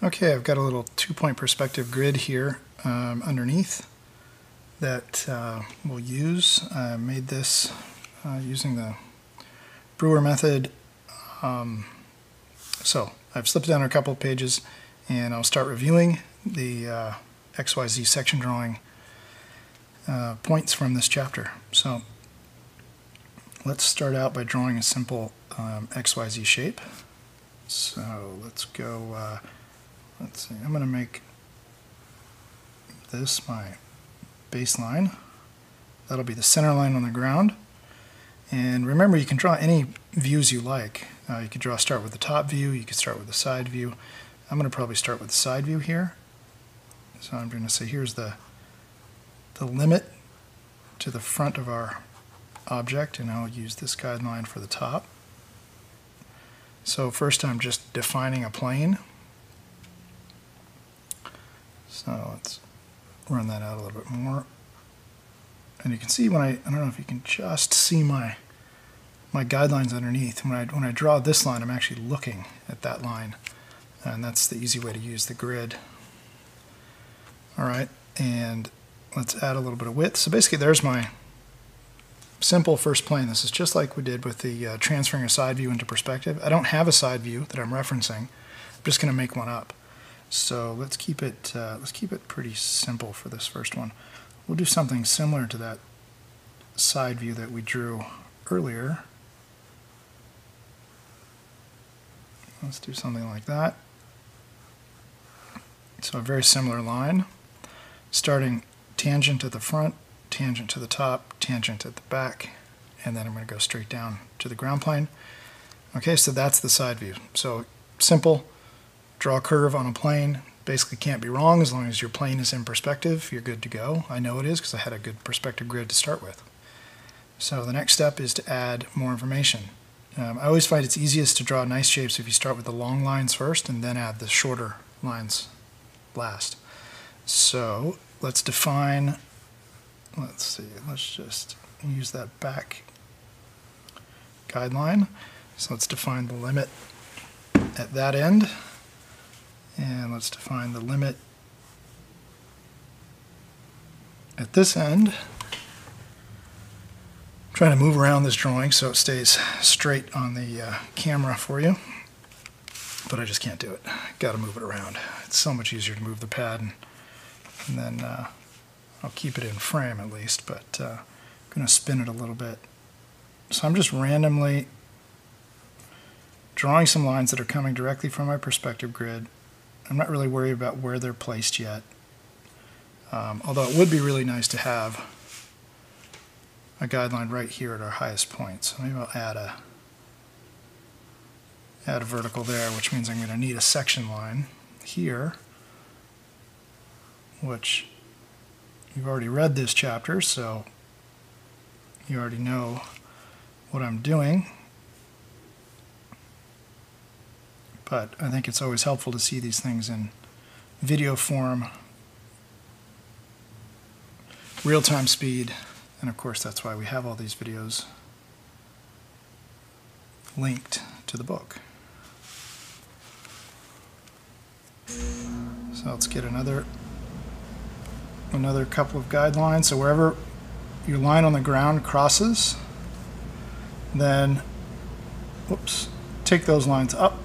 Okay, I've got a little 2-point perspective grid here underneath that we'll use. I made this using the Brewer method. So I've slipped down a couple of pages and I'll start reviewing the XYZ section drawing points from this chapter. So let's start out by drawing a simple XYZ shape. So let's go, let's see, I'm going to make this my baseline. That'll be the center line on the ground. And remember, you can draw any views you like. You could start with the top view, you could start with the side view. I'm going to probably start with the side view here. So I'm going to say here's the limit to the front of our object, and I'll use this guideline for the top. So first I'm just defining a plane. So let's run that out a little bit more. And you can see when I don't know if you can just see my guidelines underneath. When I draw this line, I'm actually looking at that line. And that's the easy way to use the grid. Alright, and let's add a little bit of width. So basically there's my simple first plane. This is just like we did with the transferring a side view into perspective. I don't have a side view that I'm referencing. I'm just going to make one up. So let's keep it pretty simple for this first one. We'll do something similar to that side view that we drew earlier. Let's do something like that. So a very similar line, starting tangent at the front, tangent to the top, tangent at the back, and then I'm going to go straight down to the ground plane. Okay, so that's the side view. So simple, draw a curve on a plane. Basically can't be wrong as long as your plane is in perspective. You're good to go. I know it is because I had a good perspective grid to start with. So the next step is to add more information. I always find it's easiest to draw nice shapes if you start with the long lines first and then add the shorter lines last. So let's define, let's see, let's just use that back guideline. So let's define the limit at that end. And let's define the limit at this end. I'm trying to move around this drawing so it stays straight on the camera for you, but I just can't do it. Got to move it around. It's so much easier to move the pad, and then I'll keep it in frame at least, but I'm going to spin it a little bit. So I'm just randomly drawing some lines that are coming directly from my perspective grid. I'm not really worried about where they're placed yet, although it would be really nice to have a guideline right here at our highest point. So maybe I'll add a vertical there, which means I'm going to need a section line here, which you've already read this chapter, so you already know what I'm doing. But I think it's always helpful to see these things in video form, real-time speed, and of course that's why we have all these videos linked to the book. So let's get another couple of guidelines. So wherever your line on the ground crosses, then, whoops, take those lines up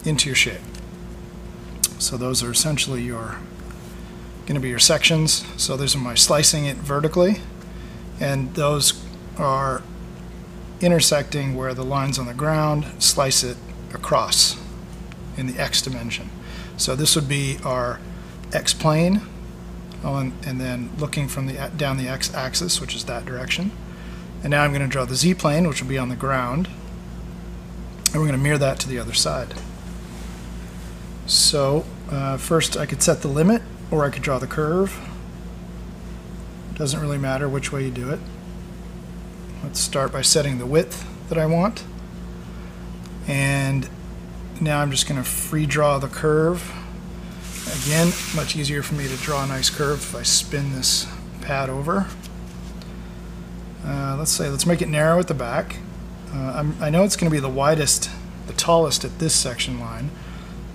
into your shape. So those are essentially going to be your sections. So those are my slicing it vertically, and those are intersecting where the lines on the ground slice it across in the X dimension. So this would be our X plane, and then looking from down the X axis, which is that direction. And now I'm going to draw the Z plane, which will be on the ground, and we're going to mirror that to the other side. So first I could set the limit, or I could draw the curve. Doesn't really matter which way you do it. Let's start by setting the width that I want. And now I'm just going to free draw the curve. Again, much easier for me to draw a nice curve if I spin this pad over. Let's make it narrow at the back. I know it's going to be the widest the tallest at this section line.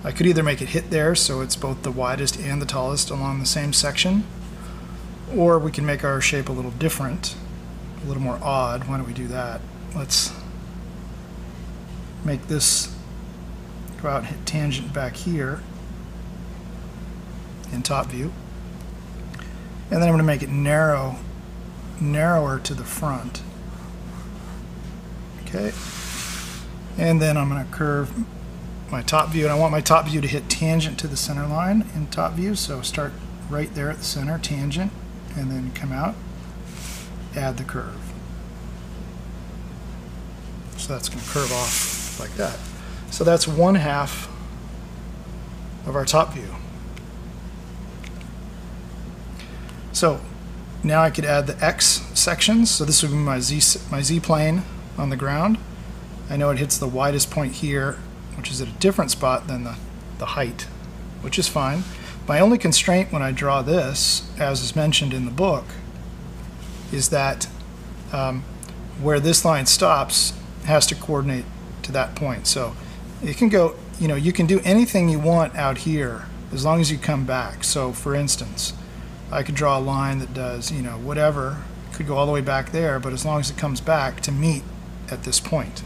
I could either make it hit there so it's both the widest and the tallest along the same section, or we can make our shape a little different, a little more odd. Why don't we do that? Let's make this go out and hit tangent back here in top view. And then I'm going to make it narrower to the front. Okay. And then I'm going to curve my top view, and I want my top view to hit tangent to the center line in top view, so start right there at the center, tangent, and then come out, add the curve. So that's going to curve off like that. So that's 1/2 of our top view. So now I could add the X sections. So this would be my Z plane on the ground. I know it hits the widest point here, which is at a different spot than the height, which is fine. My only constraint when I draw this, as is mentioned in the book, is that where this line stops has to coordinate to that point. So it can go, you can do anything you want out here as long as you come back. So for instance, I could draw a line that does, whatever, could go all the way back there, but as long as it comes back to meet at this point.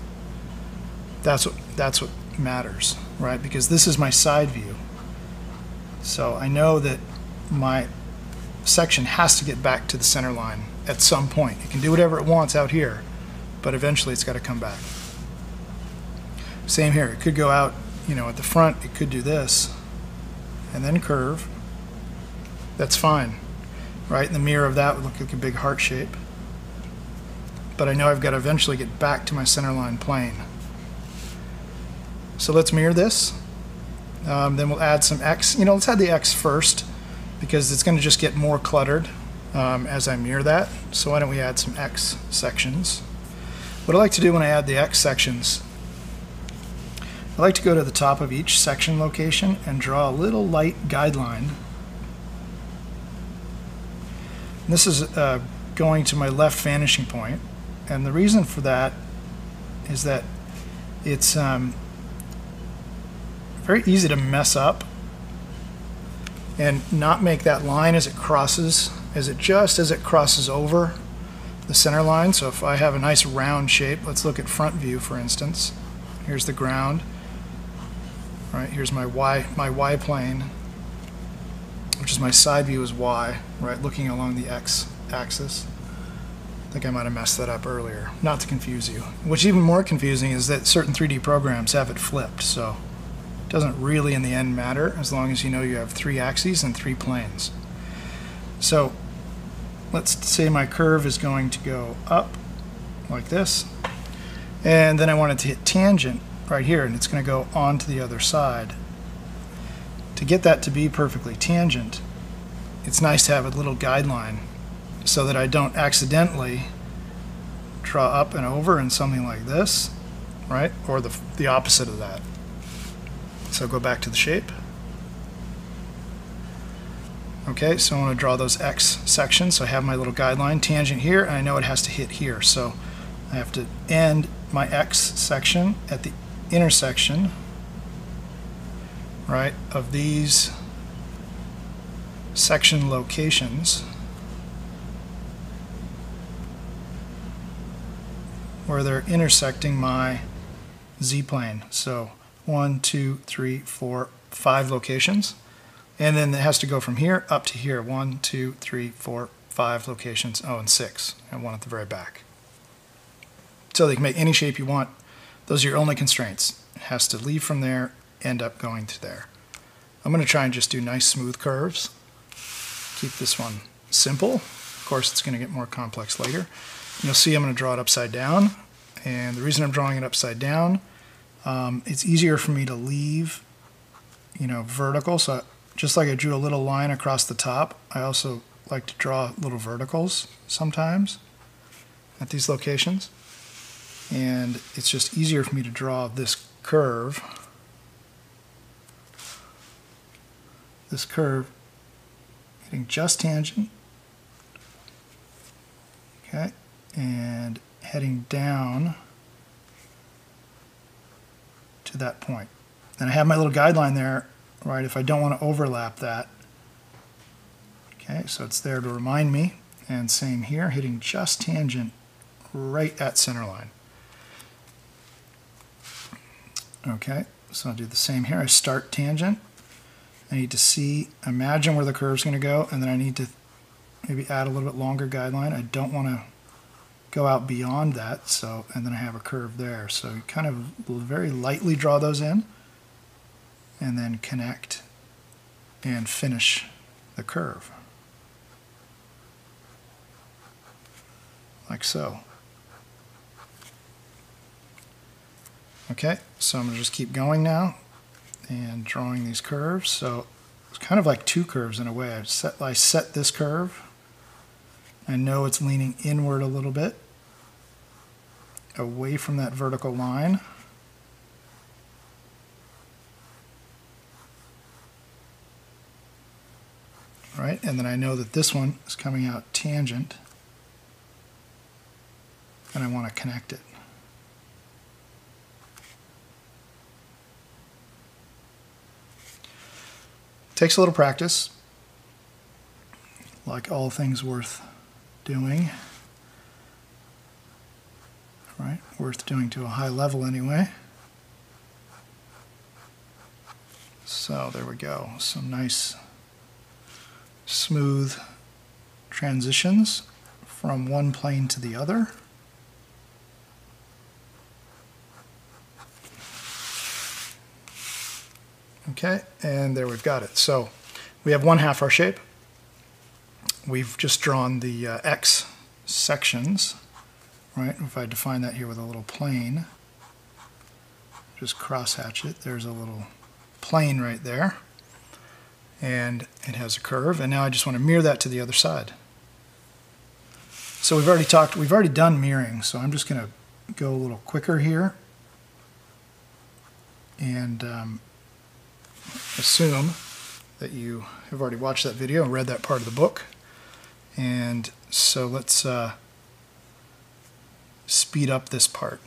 That's what matters, right? Because this is my side view. So I know that my section has to get back to the center line at some point. It can do whatever it wants out here, but eventually it's got to come back. Same here. It could go out, at the front, it could do this, and then curve. That's fine, right? And the mirror of that would look like a big heart shape. But I know I've got to eventually get back to my center line plane. So let's mirror this. Then we'll add some X. Let's add the X first because it's going to just get more cluttered as I mirror that. So why don't we add some X sections? What I like to do when I add the X sections, I like to go to the top of each section location and draw a little light guideline. And this is going to my left vanishing point. And the reason for that is that it's very easy to mess up and not make that line as it crosses over the center line. So if I have a nice round shape, let's look at front view for instance. Here's the ground. Right, here's my Y plane, which is my side view is Y, right, looking along the X axis. I think I might have messed that up earlier, not to confuse you. What's even more confusing is that certain 3D programs have it flipped, so it doesn't really in the end matter as long as you know you have 3 axes and 3 planes. So let's say my curve is going to go up like this, and then I want it to hit tangent right here, and it's going to go on to the other side. To get that to be perfectly tangent, it's nice to have a little guideline so that I don't accidentally draw up and over in something like this, right? Or the opposite of that. So go back to the shape. Okay, so I want to draw those X sections. So I have my little guideline, tangent here, and I know it has to hit here. So I have to end my X section at the intersection, right, of these section locations where they're intersecting my Z-plane. So 1, 2, 3, 4, 5 locations. And then it has to go from here up to here. 1, 2, 3, 4, 5 locations. Oh, and 6. And 1 at the very back. So they can make any shape you want. Those are your only constraints. It has to leave from there, end up going to there. I'm going to try and just do nice smooth curves. Keep this one simple. Of course, it's going to get more complex later. You'll see I'm going to draw it upside down. And the reason I'm drawing it upside down, it's easier for me to leave, vertical. So just like I drew a little line across the top, I also like to draw little verticals sometimes at these locations. And it's just easier for me to draw this curve. This curve hitting just tangent. Okay, and heading down to that point. And I have my little guideline there, right, if I don't want to overlap that. Okay, so it's there to remind me. And same here, hitting just tangent right at center line. Okay, so I'll do the same here. I start tangent. I need to imagine where the curve's going to go, and then I need to maybe add a little bit longer guideline. I don't want to go out beyond that, so, and then I have a curve there. So you kind of very lightly draw those in, and then connect and finish the curve. Like so. Okay, so I'm going to just keep going now and drawing these curves. So it's kind of like two curves in a way. I set this curve. I know it's leaning inward a little bit, away from that vertical line. Right, and then I know that this one is coming out tangent, and I want to connect it. Takes a little practice, like all things worth doing, right? Worth doing to a high level anyway. So there we go, some nice smooth transitions from one plane to the other. Okay, and there we've got it. So we have 1/2 our shape. We've just drawn the X sections, right? If I define that here with a little plane, just cross-hatch it. There's a little plane right there, and it has a curve. And now I just want to mirror that to the other side. So we've already done mirroring. So I'm just going to go a little quicker here, and assume that you have already watched that video and read that part of the book. And so let's speed up this part.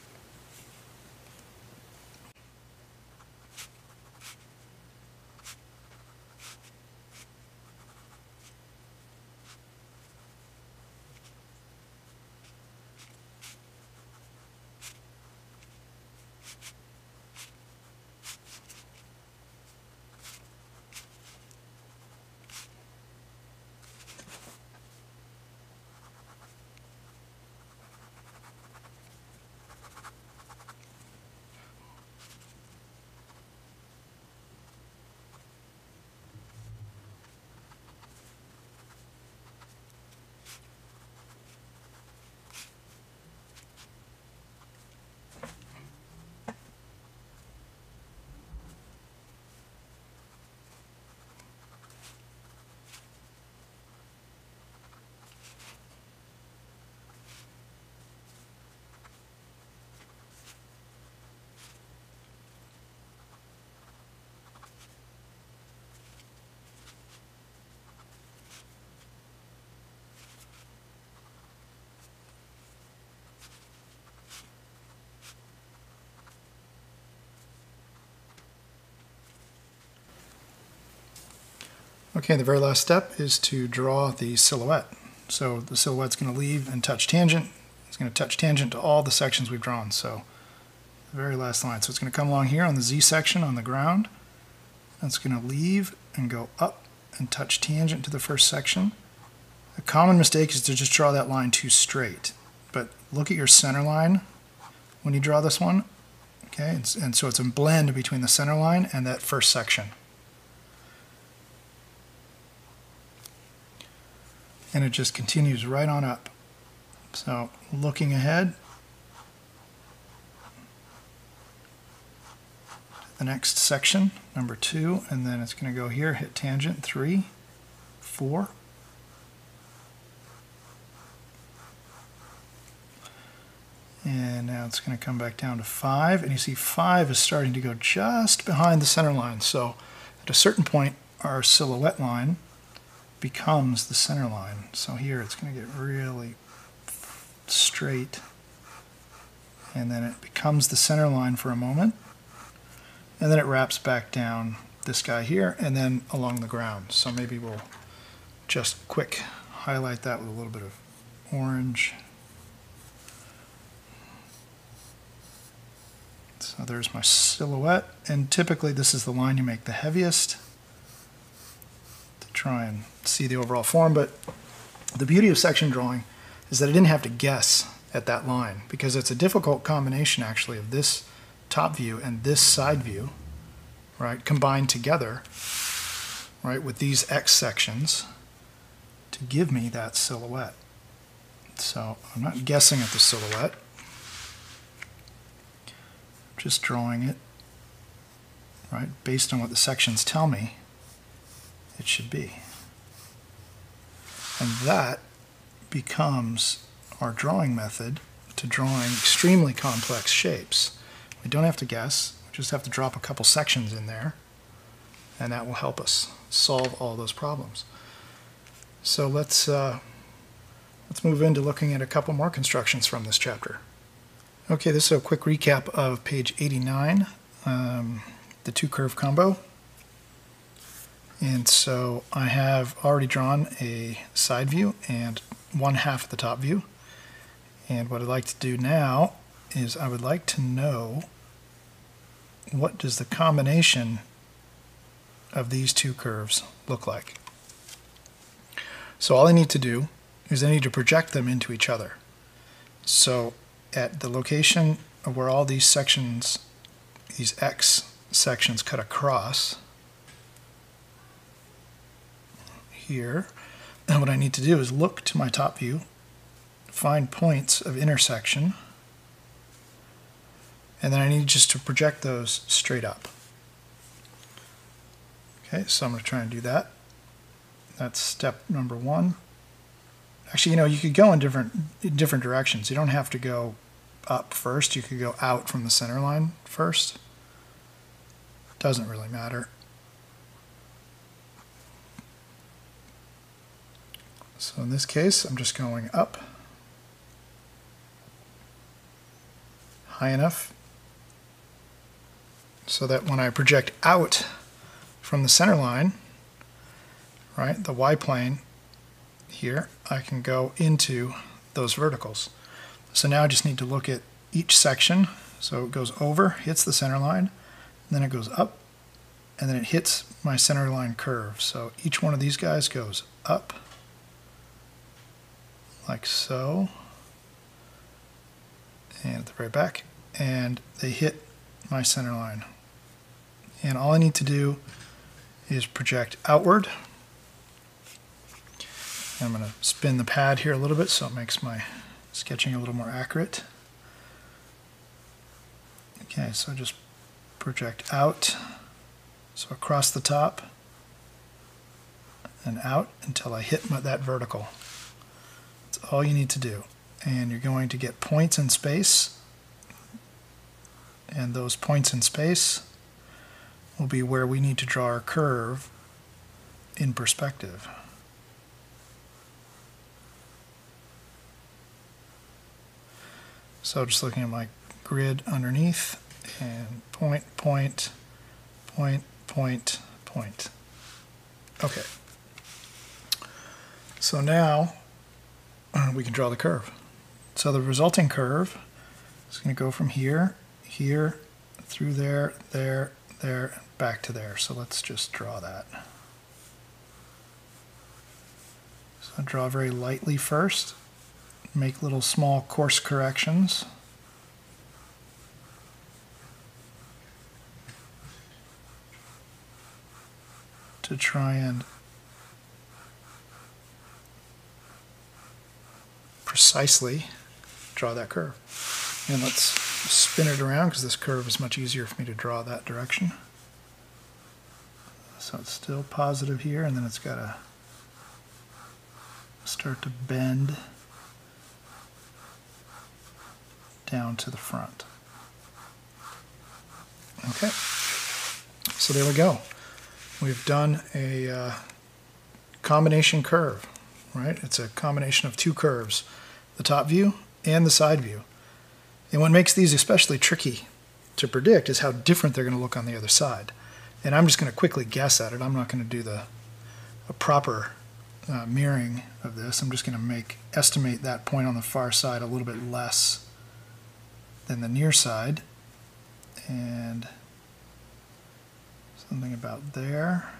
Okay, the very last step is to draw the silhouette. So the silhouette's going to leave and touch tangent. It's going to touch tangent to all the sections we've drawn. So the very last line. So it's going to come along here on the Z section on the ground. It's going to leave and go up and touch tangent to the first section. A common mistake is to just draw that line too straight. But look at your center line when you draw this one. Okay, and so it's a blend between the center line and that first section. And it just continues right on up. So looking ahead, the next section, number 2, and then it's going to go here, hit tangent, 3, 4. And now it's going to come back down to 5, and you see 5 is starting to go just behind the center line. So at a certain point, our silhouette line becomes the center line. So here it's going to get really straight, and then it becomes the center line for a moment, and then it wraps back down this guy here and then along the ground. So maybe we'll just quick highlight that with a little bit of orange. So there's my silhouette, and typically this is the line you make the heaviest to try and see the overall form. But the beauty of section drawing is that I didn't have to guess at that line, because it's a difficult combination actually of this top view and this side view, right, combined together, right, with these X sections to give me that silhouette. So I'm not guessing at the silhouette, just drawing it, right, based on what the sections tell me it should be. And that becomes our drawing method to drawing extremely complex shapes. We don't have to guess, we just have to drop a couple sections in there, and that will help us solve all those problems. So let's move into looking at a couple more constructions from this chapter. Okay, this is a quick recap of page 89, the two curve combo. And so I have already drawn a side view and one half of the top view. And what I'd like to do now is I would like to know, what does the combination of these two curves look like? So all I need to do is I need to project them into each other. So at the location of where all these sections, these X sections cut across here, and what I need to do is look to my top view, find points of intersection, and then I need just to project those straight up. Okay, so I'm going to try and do that. That's step number one. Actually, you know, you could go in different directions. You don't have to go up first. You could go out from the center line first. Doesn't really matter. So in this case, I'm just going up high enough so that when I project out from the center line, right, the y-plane here, I can go into those verticals. So now I just need to look at each section. So it goes over, hits the center line, then it goes up, and then it hits my center line curve. So each one of these guys goes up, like so, and at the very back, and they hit my center line. And all I need to do is project outward. I'm going to spin the pad here a little bit so it makes my sketching a little more accurate. Okay, so just project out, so across the top and out until I hit that vertical. That's all you need to do. And you're going to get points in space, and those points in space will be where we need to draw our curve in perspective. So just looking at my grid underneath, and point, point, point, point, point. Okay. So now we can draw the curve. So the resulting curve is going to go from here, here, through there, there, there, and back to there. So let's just draw that. So I draw very lightly first. Make little small course corrections. To try and precisely draw that curve. And let's spin it around because this curve is much easier for me to draw that direction. So it's still positive here, and then it's got to start to bend down to the front. Okay, so there we go. We've done a combination curve, right? It's a combination of two curves, the top view and the side view. And what makes these especially tricky to predict is how different they're going to look on the other side. And I'm just going to quickly guess at it. I'm not going to do a proper mirroring of this. I'm just going to estimate that point on the far side a little bit less than the near side, and something about there,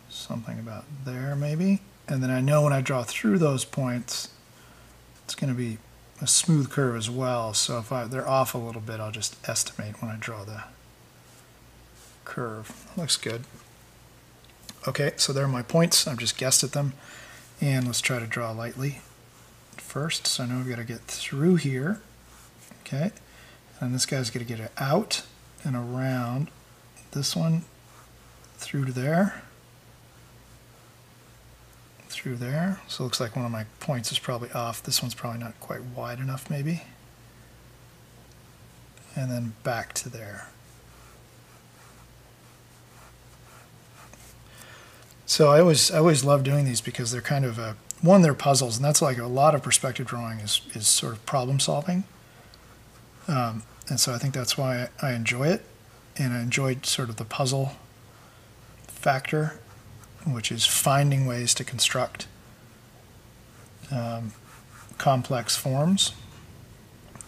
something about there maybe. And then I know when I draw through those points, it's going to be a smooth curve as well. So if they're off a little bit, I'll just estimate when I draw the curve. Looks good. Okay, so there are my points. I've just guessed at them. And let's try to draw lightly first. So I know we've got to get through here. Okay, and this guy's going to get it out and around this one, through to there, through there. So it looks like one of my points is probably off. This one's probably not quite wide enough maybe. And then back to there. So I always love doing these because they're kind of one, they're puzzles, and that's like a lot of perspective drawing is sort of problem solving. And so I think that's why I enjoy it, and I enjoyed sort of the puzzle factor, which is finding ways to construct complex forms,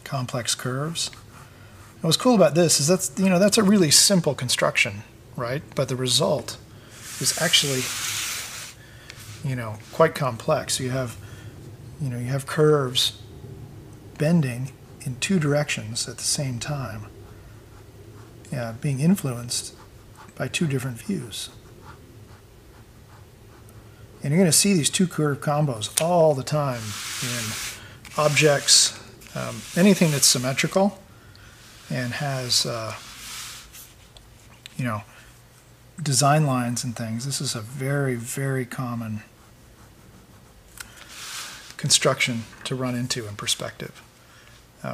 complex curves. And what's cool about this is that's a really simple construction, right? But the result is actually quite complex. You have curves bending in two directions at the same time, being influenced by two different views. And you're going to see these two curve combos all the time in objects, anything that's symmetrical and has design lines and things. This is a very, very common construction to run into in perspective.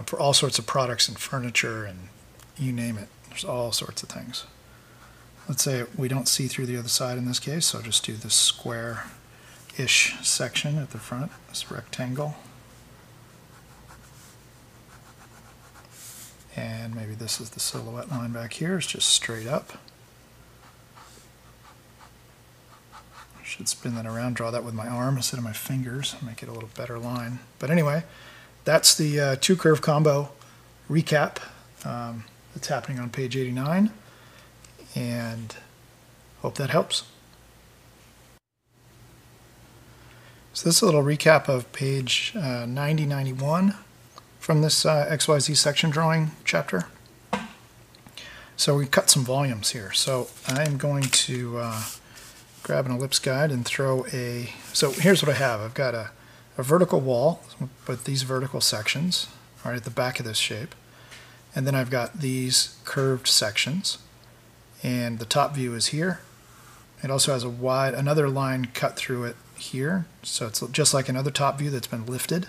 For all sorts of products and furniture and you name it. There's all sorts of things. Let's say we don't see through the other side in this case, so I'll just do this square-ish section at the front, this rectangle. And maybe this is the silhouette line back here. It's just straight up. I should spin that around, draw that with my arm instead of my fingers, make it a little better line. But anyway, that's the two curve combo recap that's happening on page 89, and hope that helps. So this is a little recap of page 9091 from this XYZ section drawing chapter. So we cut some volumes here. So I'm going to grab an ellipse guide and throw so here's what I have. I've got a vertical wall with these vertical sections right at the back of this shape, and then I've got these curved sections, and the top view is here. It also has another line cut through it here, so it's just like another top view that's been lifted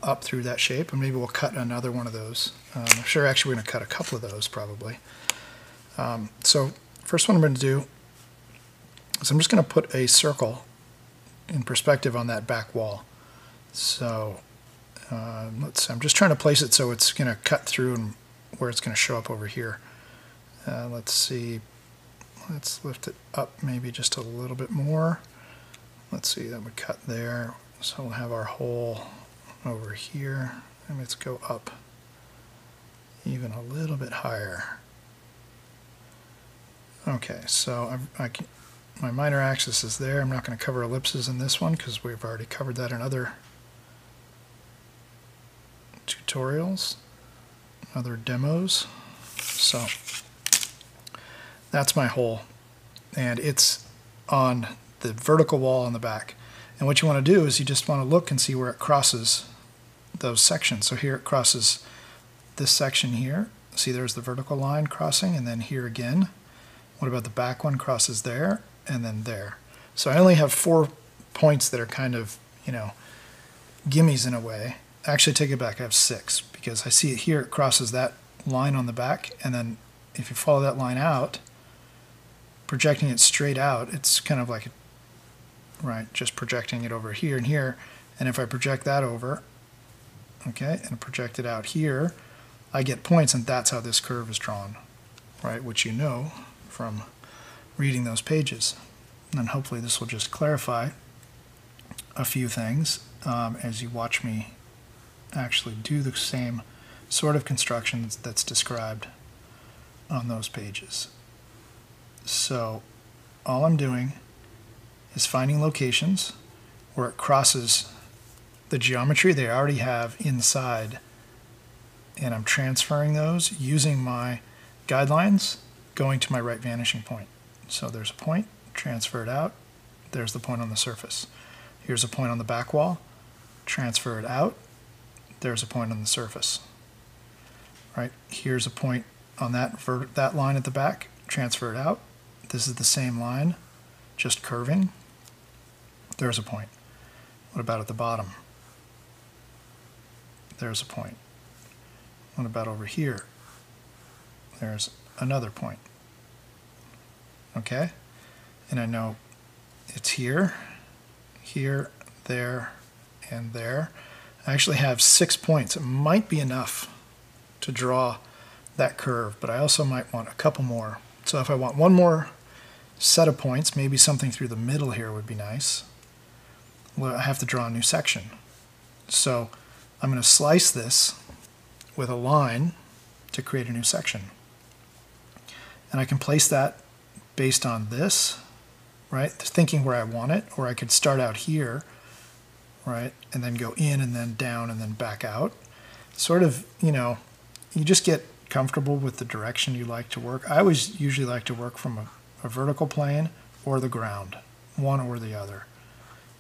up through that shape, and maybe we'll cut another one of those. I'm sure actually we're going to cut a couple of those probably. So first one I'm going to do is I'm just going to put a circle in perspective on that back wall. So I'm just trying to place it so it's going to cut through and where it's going to show up over here. Let's see, let's lift it up maybe just a little bit more. Let's see, that would cut there. So we'll have our hole over here, and let's go up even a little bit higher. Okay, so my minor axis is there. I'm not going to cover ellipses in this one because we've already covered that in other tutorials, other demos. So that's my hole, and it's on the vertical wall on the back. And what you want to do is you just want to look and see where it crosses those sections. So here it crosses this section here. See, there's the vertical line crossing, and then here again. What about the back one? Crosses there and then there. So I only have 4 points that are kind of, gimmies in a way. Actually, take it back, I have 6, because I see it here, it crosses that line on the back, and then if you follow that line out, projecting it straight out, it's kind of like, just projecting it over here and here, and if I project that over, okay, and project it out here, I get points, and that's how this curve is drawn, right? Which you know from reading those pages. And hopefully this will just clarify a few things as you watch me actually do the same sort of construction that's described on those pages. So all I'm doing is finding locations where it crosses the geometry they already have inside, and I'm transferring those using my guidelines going to my right vanishing point. So there's a point, transfer it out, there's the point on the surface. Here's a point on the back wall, transfer it out, there's a point on the surface. Right, here's a point on that line at the back, transfer it out. This is the same line, just curving. There's a point. What about at the bottom? There's a point. What about over here? There's another point. Okay? And I know it's here, here, there, and there. I actually have 6 points. It might be enough to draw that curve, but I also might want a couple more. So if I want one more set of points, maybe something through the middle here would be nice. Well, I have to draw a new section. So I'm going to slice this with a line to create a new section. And I can place that based on this, right? Thinking where I want it, or I could start out here, right? And then go in and then down and then back out. Sort of, you just get comfortable with the direction you like to work. I always usually like to work from a vertical plane or the ground, one or the other.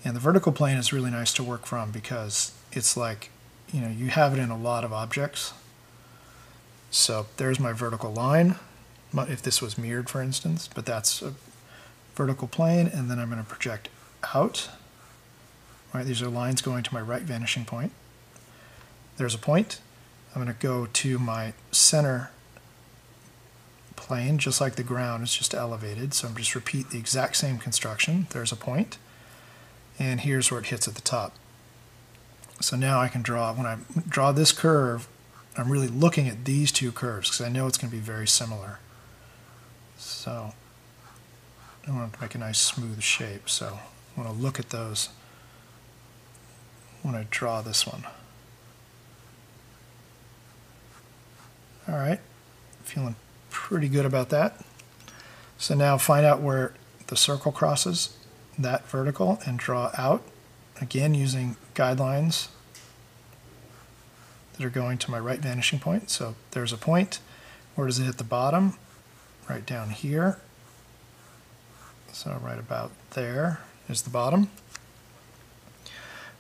And the vertical plane is really nice to work from because it's like, you have it in a lot of objects. So there's my vertical line, if this was mirrored, for instance, but that's a vertical plane, and then I'm going to project out. Right, these are lines going to my right vanishing point. There's a point. I'm going to go to my center plane, just like the ground, it's just elevated, so I'm just repeat the exact same construction. There's a point, and here's where it hits at the top. So now I can draw, when I draw this curve, I'm really looking at these two curves because I know it's going to be very similar. So I want to make a nice smooth shape, so I want to look at those when I draw this one. All right, feeling pretty good about that. So now find out where the circle crosses that vertical and draw out, again using guidelines that are going to my right vanishing point. So there's a point. Where does it hit the bottom? Right down here. So right about there is the bottom.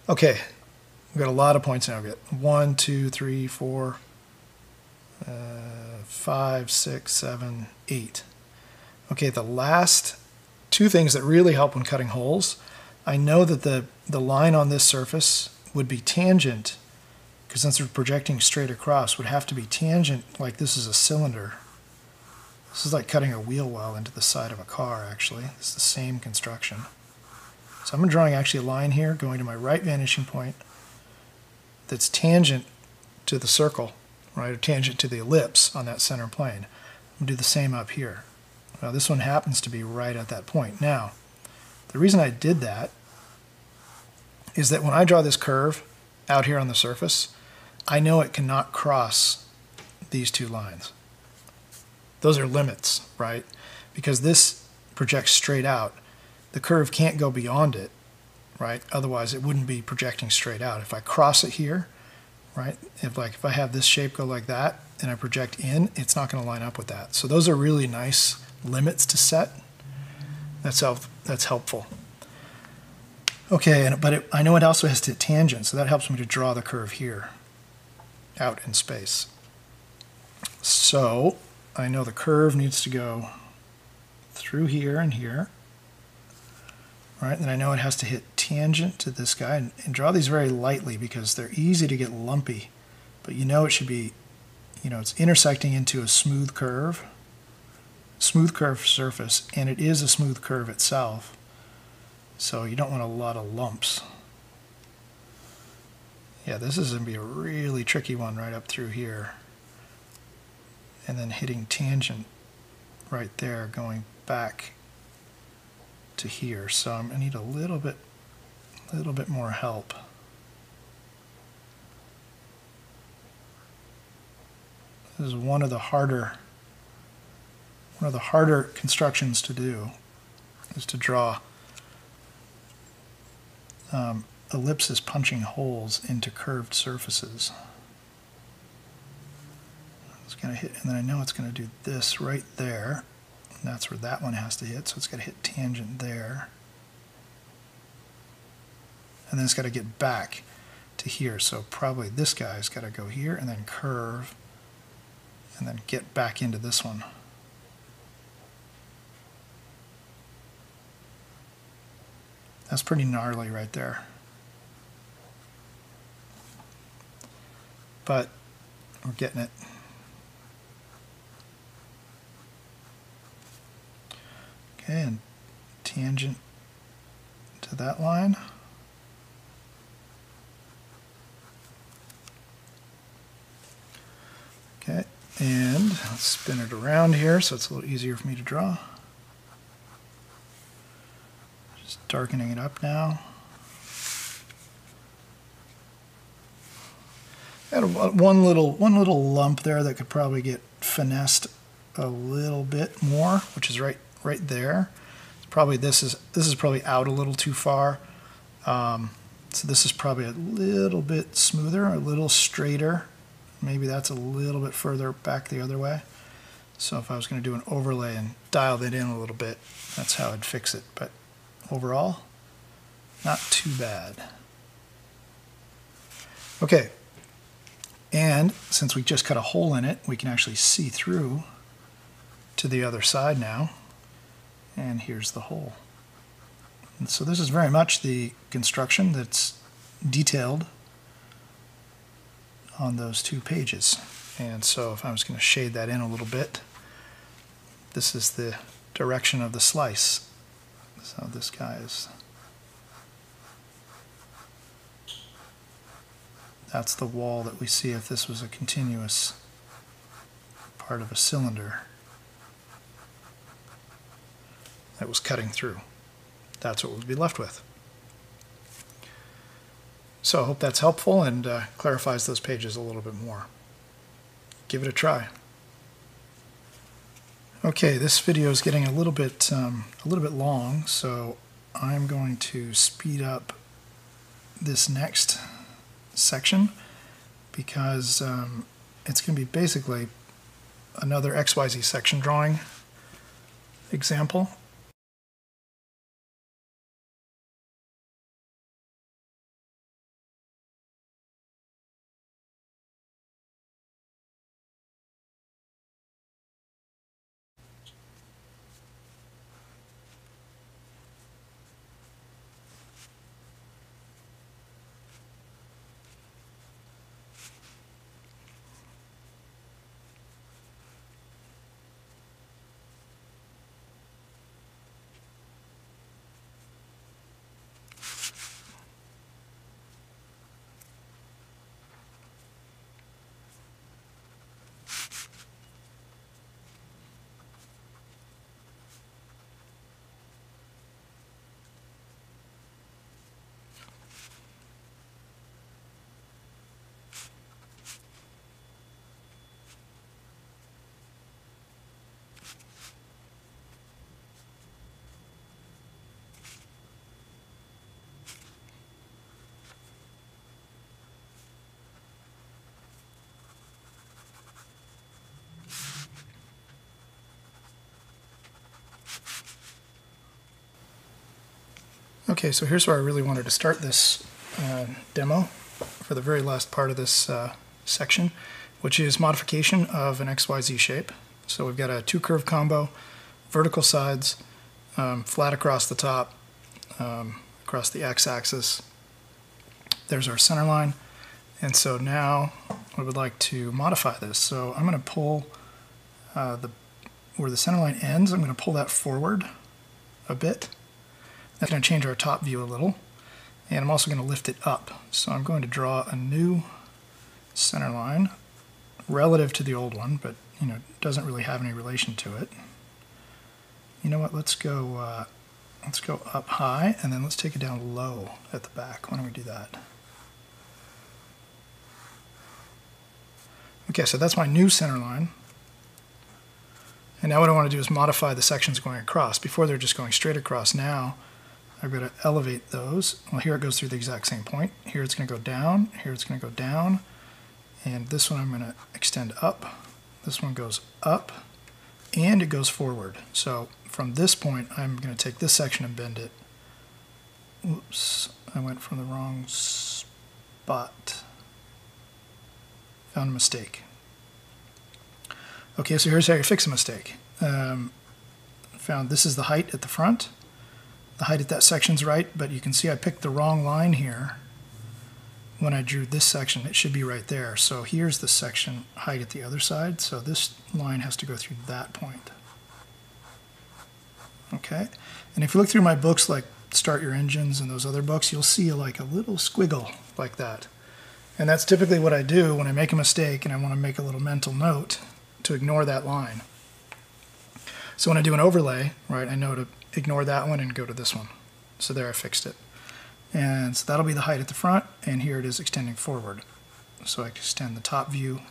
Okay, we've got a lot of points now. We've got 1, 2, 3, 4, 5, 6, 7, 8. Okay, the last two things that really help when cutting holes, I know that the line on this surface would be tangent, because since we're projecting straight across, would have to be tangent, like this is a cylinder. This is like cutting a wheel well into the side of a car, actually. It's the same construction. So I'm drawing actually a line here going to my right vanishing point that's tangent to the circle, right, or tangent to the ellipse on that center plane. I'm going to do the same up here. Now this one happens to be right at that point. Now, the reason I did that is that when I draw this curve out here on the surface, I know it cannot cross these two lines. Those are limits, right? Because this projects straight out. The curve can't go beyond it, right? Otherwise it wouldn't be projecting straight out. If I cross it here, right? If I have this shape go like that and I project in, it's not going to line up with that. So those are really nice limits to set. That's helpful. Okay, but I know it also has to tangent, so that helps me to draw the curve here out in space. So I know the curve needs to go through here and here. Right, and I know it has to hit tangent to this guy, and draw these very lightly because they're easy to get lumpy, but you know it should be, it's intersecting into a smooth curve surface, and it is a smooth curve itself, so you don't want a lot of lumps. Yeah, this is going to be a really tricky one right up through here. and then hitting tangent right there, going back to here. So I need a little bit more help. This is one of the harder constructions to do, is to draw ellipses punching holes into curved surfaces. It's going to hit, and then I know it's going to do this right there. And that's where that one has to hit, so it's got to hit tangent there. And then it's got to get back to here, so probably this guy's got to go here and then curve and then get back into this one. That's pretty gnarly right there. But we're getting it. Okay, and tangent to that line. Okay, and let's spin it around here so it's a little easier for me to draw. Just darkening it up now. Got one little lump there that could probably get finessed a little bit more, which is right there. Probably this is probably out a little too far. So this is probably a little bit smoother, a little straighter. Maybe that's a little bit further back the other way. So if I was going to do an overlay and dial that in a little bit, that's how I'd fix it. But overall, not too bad. Okay, and since we just cut a hole in it, we can actually see through to the other side now. And here's the hole. And so this is very much the construction that's detailed on those two pages. And so if I was going to shade that in a little bit, this is the direction of the slice. So this guy is, that's the wall that we see if this was a continuous part of a cylinder that was cutting through. That's what we'll be left with. So I hope that's helpful and clarifies those pages a little bit more. Give it a try. Okay, this video is getting a little bit long, so I'm going to speed up this next section because it's going to be basically another XYZ section drawing example. Okay, so here's where I really wanted to start this demo for the very last part of this section, which is modification of an XYZ shape. So we've got a two curve combo, vertical sides, flat across the top, across the x-axis. There's our center line. And so now I would like to modify this. So I'm going to pull where the center line ends, I'm going to pull that forward a bit. That's going to change our top view a little, and I'm also going to lift it up. So I'm going to draw a new center line relative to the old one, but you know, doesn't really have any relation to it. You know what? Let's go up high, and then let's take it down low at the back. Why don't we do that? Okay, so that's my new center line. And now what I want to do is modify the sections going across. Before they're just going straight across. Now I've got to elevate those. Well, here it goes through the exact same point. Here it's going to go down. Here it's going to go down. And this one I'm going to extend up. This one goes up. And it goes forward. So from this point, I'm going to take this section and bend it. Oops, I went from the wrong spot. Found a mistake. Okay, so here's how you fix a mistake. Found this is the height at the front. The height at that section's right, but you can see I picked the wrong line here. When I drew this section, it should be right there. So here's the section height at the other side. So this line has to go through that point. Okay, and if you look through my books like Start Your Engines and those other books, you'll see like a little squiggle like that. And that's typically what I do when I make a mistake and I want to make a little mental note to ignore that line. So when I do an overlay, right, I know to ignore that one and go to this one. So there I fixed it. And so that'll be the height at the front, and here it is extending forward. So I can extend the top view,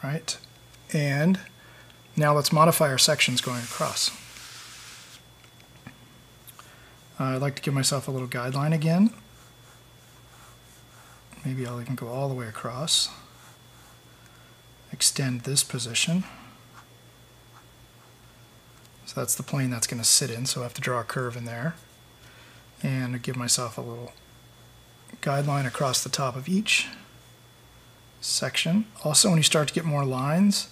right? And now let's modify our sections going across. I'd like to give myself a little guideline again. Maybe I'll even go all the way across. Extend this position. So that's the plane that's going to sit in, so I have to draw a curve in there. And give myself a little guideline across the top of each section. Also, when you start to get more lines,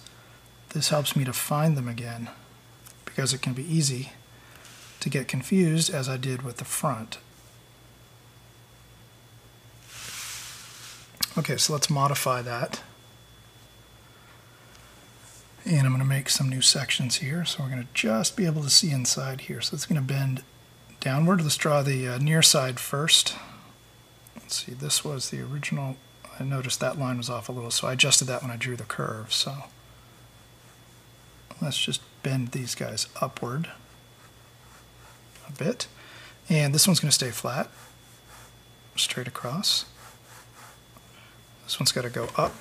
this helps me to find them again, because it can be easy to get confused, as I did with the front. Okay, so let's modify that. And I'm going to make some new sections here, so we're going to just be able to see inside here. So it's going to bend downward. Let's draw the near side first. Let's see, this was the original. I noticed that line was off a little, so I adjusted that when I drew the curve. So let's just bend these guys upward a bit. And this one's going to stay flat, straight across. This one's got to go up,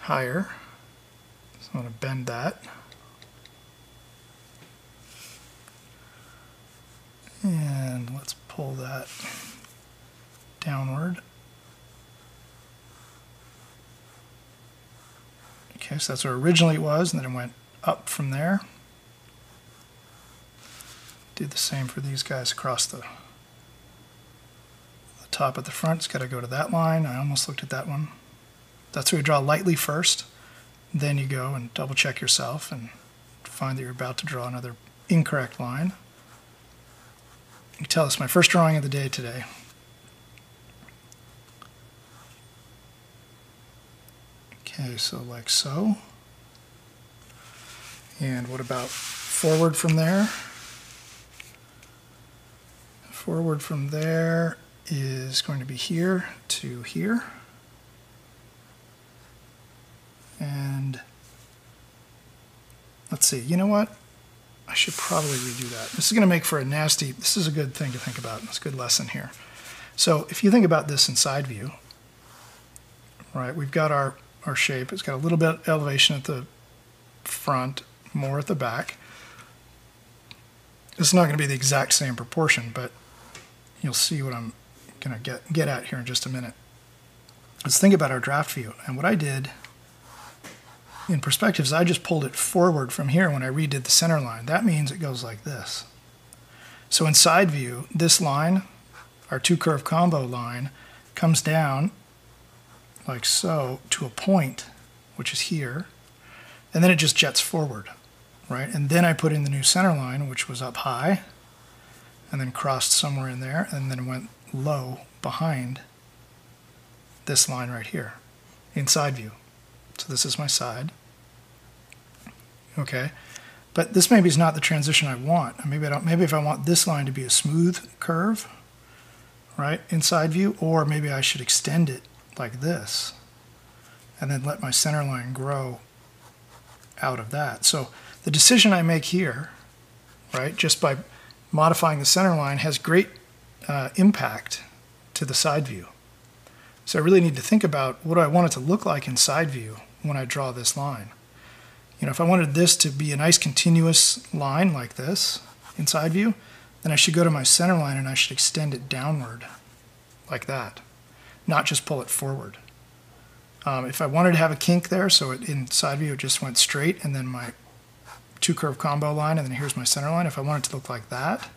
higher. So I'm going to bend that. And let's pull that downward. Okay, so that's where originally it was, and then it went up from there. Do the same for these guys across the top at the front. It's got to go to that line. I almost looked at that one. That's where you draw lightly first. Then you go and double check yourself and find that you're about to draw another incorrect line. You can tell it's my first drawing of the day today. Okay, so like so. And what about forward from there? Forward from there is going to be here to here. And let's see, you know what? I should probably redo that. This is going to make for a nasty, this is a good thing to think about. It's a good lesson here. So if you think about this in side view, right, we've got our shape. It's got a little bit of elevation at the front, more at the back. It's not going to be the exact same proportion, but you'll see what I'm going to get at here in just a minute. Let's think about our draft view. And what I did in perspective is I just pulled it forward from here when I redid the center line. That means it goes like this. So in side view, this line, our two curve combo line, comes down like so to a point, which is here, and then it just jets forward, right? And then I put in the new center line, which was up high, and then crossed somewhere in there, and then went low behind this line right here in side view. So this is my side. Okay, but this maybe is not the transition I want. Maybe I don't. Maybe if I want this line to be a smooth curve, right, in side view, or maybe I should extend it like this and then let my center line grow out of that. So the decision I make here, right, just by modifying the center line has great impact to the side view. So I really need to think about what do I want it to look like in side view when I draw this line. You know, if I wanted this to be a nice continuous line like this in side view, then I should go to my center line and I should extend it downward like that, not just pull it forward. If I wanted to have a kink there, so in side view it just went straight and then my two curve combo line and then here's my center line, if I want it to look like that,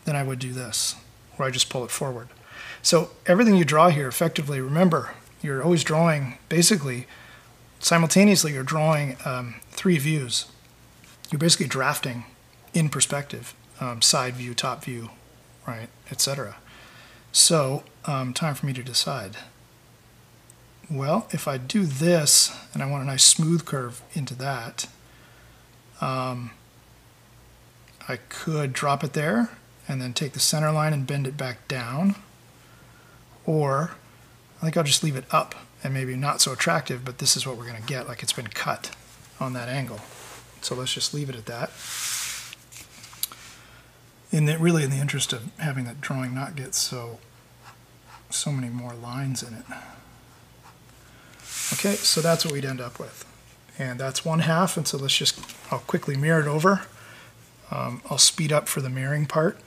then I would do this, where I just pull it forward. So everything you draw here, effectively, remember, you're always drawing, basically, simultaneously you're drawing 3 views. You're basically drafting in perspective, side view, top view, right, etc. So, time for me to decide. Well, if I do this, and I want a nice smooth curve into that, I could drop it there, and then take the center line and bend it back down. Or I think I'll just leave it up and maybe not so attractive, but this is what we're going to get, like it's been cut on that angle. So let's just leave it at that. Really in the interest of having that drawing not get so many more lines in it. Okay, so that's what we'd end up with. And that's 1/2, and so I'll quickly mirror it over. I'll speed up for the mirroring part.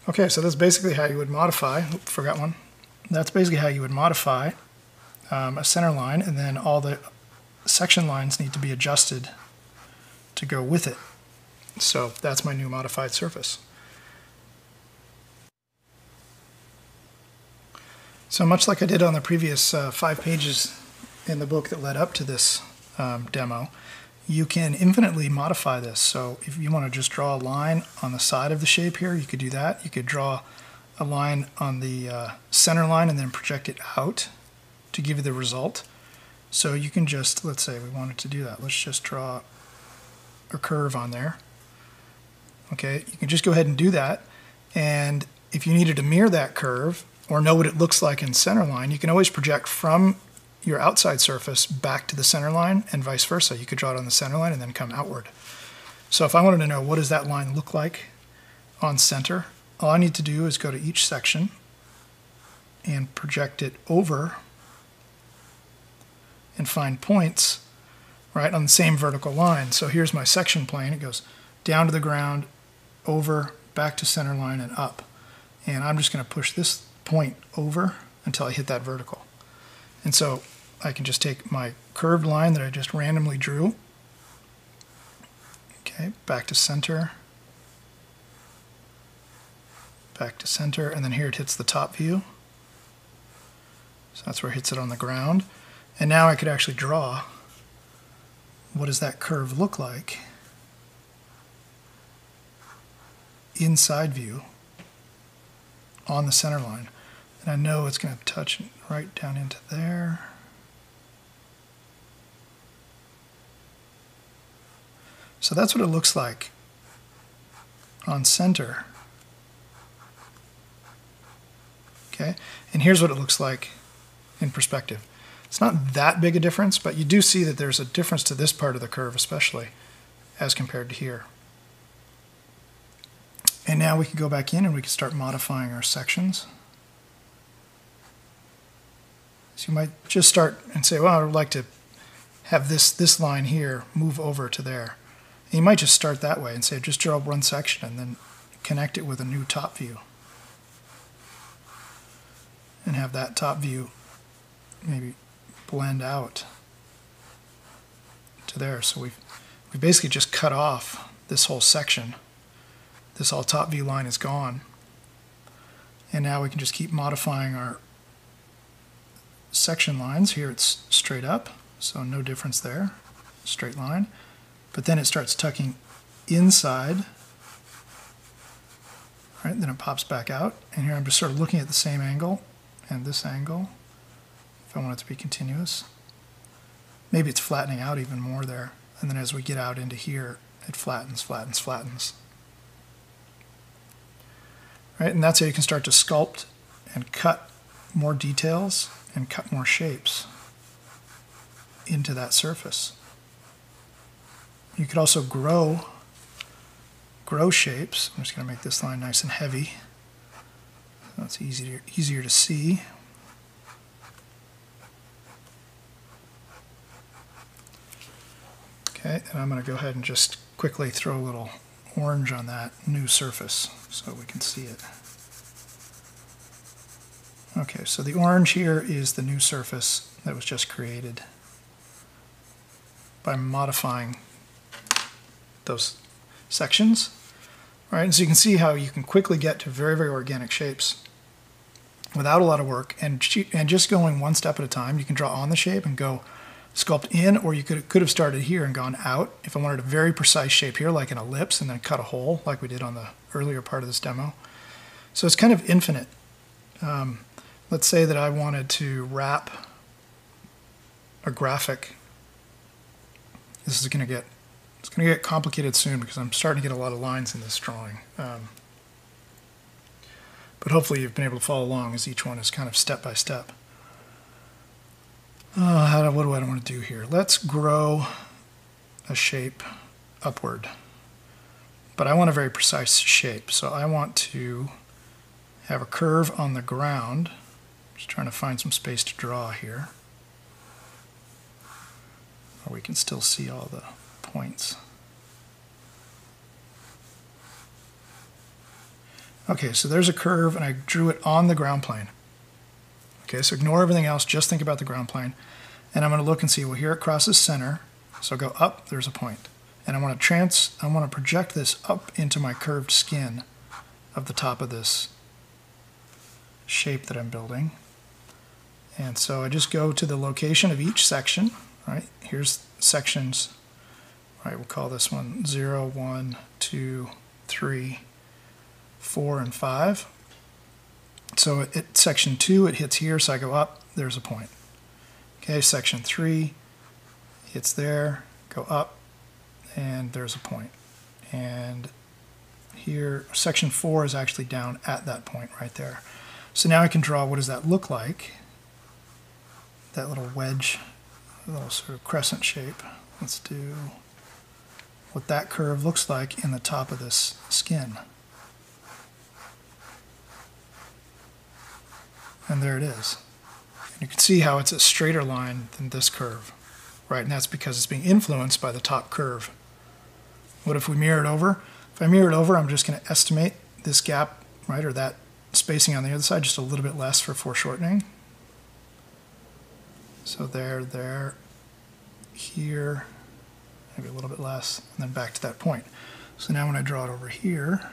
Okay, so that's basically how you would modify, forgot one. That's basically how you would modify a center line, and then all the section lines need to be adjusted to go with it. So that's my new modified surface. So much like I did on the previous 5 pages in the book that led up to this demo, you can infinitely modify this. So if you want to just draw a line on the side of the shape here, you could do that. You could draw a line on the center line and then project it out to give you the result. So you can just, let's say we wanted to do that. Let's just draw a curve on there. Okay, you can just go ahead and do that. And if you needed to mirror that curve or know what it looks like in center line, you can always project from your outside surface back to the center line and vice versa. You could draw it on the center line and then come outward. So if I wanted to know what does that line look like on center, all I need to do is go to each section and project it over and find points right on the same vertical line. So here's my section plane. It goes down to the ground, over, back to center line, and up. And I'm just going to push this point over until I hit that vertical. And so I can just take my curved line that I just randomly drew, okay, back to center, and then here it hits the top view. So that's where it hits it on the ground. And now I could actually draw what does that curve look like inside view on the center line. And I know it's going to touch right down into there. So that's what it looks like on center. Okay, and here's what it looks like in perspective. It's not that big a difference, but you do see that there's a difference to this part of the curve especially as compared to here. And now we can go back in and we can start modifying our sections. So you might just start and say, well, I would like to have this line here move over to there. And you might just start that way and say, just draw one section and then connect it with a new top view. And have that top view maybe blend out to there. So we basically just cut off this whole section. This whole top view line is gone. And now we can just keep modifying our section lines. Here it's straight up, so no difference there, straight line. But then it starts tucking inside, right? Then it pops back out. And here I'm just sort of looking at the same angle and this angle, if I want it to be continuous. Maybe it's flattening out even more there. And then as we get out into here, it flattens, flattens, flattens. Right? And that's how you can start to sculpt and cut more details and cut more shapes into that surface. You could also grow shapes. I'm just going to make this line nice and heavy so it's easier to see. Okay, and I'm going to go ahead and just quickly throw a little orange on that new surface so we can see it. Okay, so the orange here is the new surface that was just created by modifying those sections. All right, and so you can see how you can quickly get to very, very organic shapes without a lot of work and just going one step at a time. You can draw on the shape and go sculpt in, or you could have started here and gone out. If I wanted a very precise shape here, like an ellipse, and then cut a hole like we did on the earlier part of this demo. So it's kind of infinite. Let's say that I wanted to wrap a graphic. This is going to get complicated soon because I'm starting to get a lot of lines in this drawing. But hopefully you've been able to follow along as each one is kind of step by step. What do I want to do here? Let's grow a shape upward. But I want a very precise shape. So I want to have a curve on the ground. Just trying to find some space to draw here. Or we can still see all the points. Okay, so there's a curve and I drew it on the ground plane. Okay, so ignore everything else, just think about the ground plane. And I'm going to look and see, well, here it crosses center, so go up, there's a point. And I want to project this up into my curved skin of the top of this shape that I'm building. And so I just go to the location of each section, right? Here's sections, right? We'll call this one 0, 1, 2, 3, 4, and 5. So at section 2, it hits here, so I go up, there's a point. Okay, section 3 hits there, go up, and there's a point. And here, section 4 is actually down at that point right there. So now I can draw what does that look like, that little wedge, a little sort of crescent shape. Let's do what that curve looks like in the top of this skin. And there it is. And you can see how it's a straighter line than this curve, right? And that's because it's being influenced by the top curve. What if we mirror it over? If I mirror it over, I'm just going to estimate this gap, right, or that spacing on the other side just a little bit less for foreshortening. So there, here, maybe a little bit less, and then back to that point. So now when I draw it over here,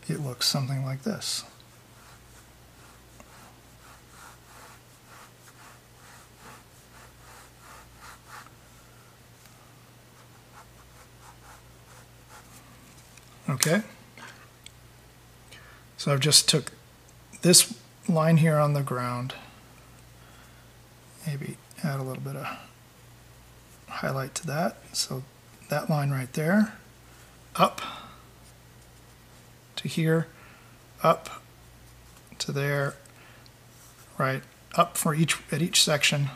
it looks something like this. Okay. So I've just took this line here on the ground, maybe add a little bit of highlight to that. So that line right there, up to here, up to there, right, up for at each section,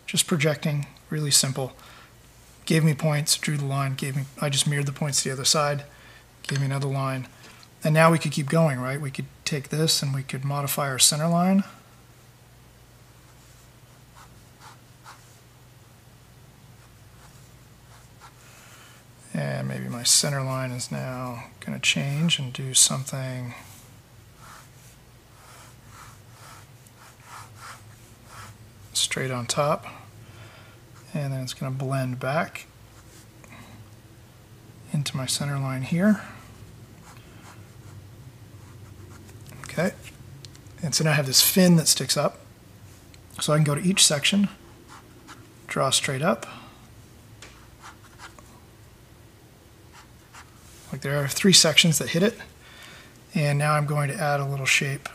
just projecting, really simple. Gave me points, drew the line, I just mirrored the points to the other side, gave me another line. And now we could keep going, right? We could take this and we could modify our center line. maybe my center line is now going to change and do something straight on top, and then it's going to blend back into my center line here. Okay, and so now I have this fin that sticks up, so I can go to each section, draw straight up. Like there are 3 sections that hit it, and now I'm going to add a little shape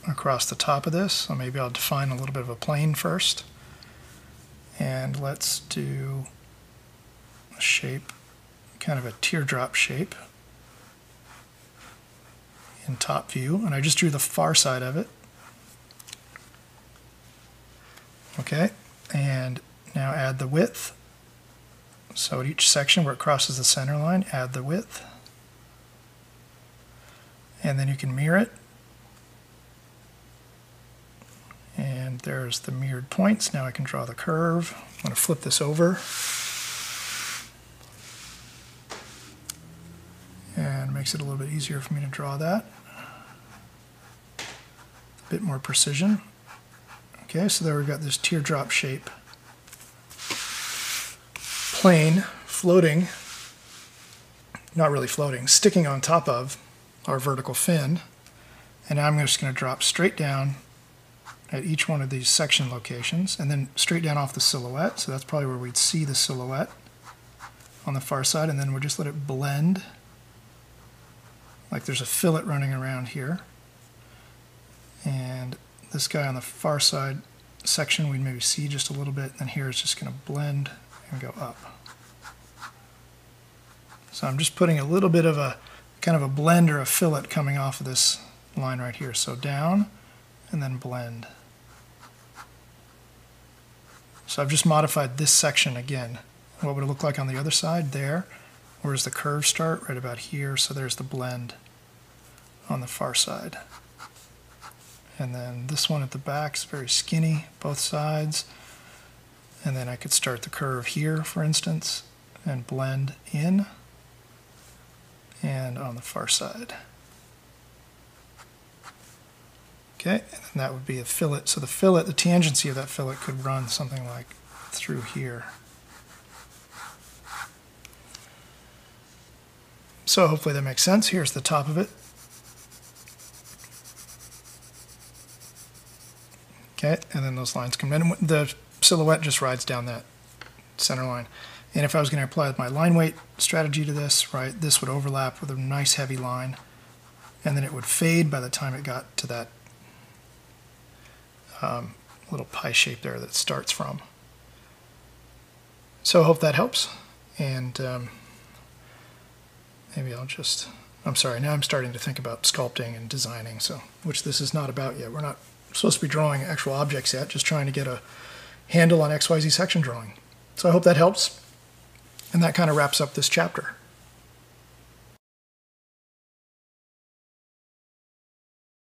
across the top of this. So maybe I'll define a little bit of a plane first, and let's do a shape, kind of a teardrop shape in top view, and I just drew the far side of it. Okay, and now add the width. So at each section where it crosses the center line, add the width. And then you can mirror it. And there's the mirrored points. Now I can draw the curve. I'm going to flip this over. And it makes it a little bit easier for me to draw that. A bit more precision. Okay, so there we've got this teardrop shape plane floating, not really floating, sticking on top of our vertical fin. And now I'm just going to drop straight down at each one of these section locations, and then straight down off the silhouette. So that's probably where we'd see the silhouette on the far side, and then we'll just let it blend like there's a fillet running around here. And this guy on the far side section we'd maybe see just a little bit, and here it's just going to blend and go up. So I'm just putting a little bit of a kind of a blend or a fillet coming off of this line right here. So down and then blend. So I've just modified this section again. What would it look like on the other side? There. Where does the curve start? Right about here. So there's the blend on the far side. And then this one at the back is very skinny, both sides. And then I could start the curve here, for instance, and blend in, and on the far side. Okay, and then that would be a fillet. So the fillet, the tangency of that fillet could run something like through here. So hopefully that makes sense. Here's the top of it. Okay, and then those lines come in. The silhouette just rides down that center line. And if I was going to apply my line weight strategy to this, right, this would overlap with a nice heavy line, and then it would fade by the time it got to that little pie shape there that it starts from. So I hope that helps. And maybe I'll just, I'm sorry, now I'm starting to think about sculpting and designing, so which this is not about yet. We're not supposed to be drawing actual objects yet, just trying to get a handle on XYZ section drawing. So I hope that helps. And that kind of wraps up this chapter.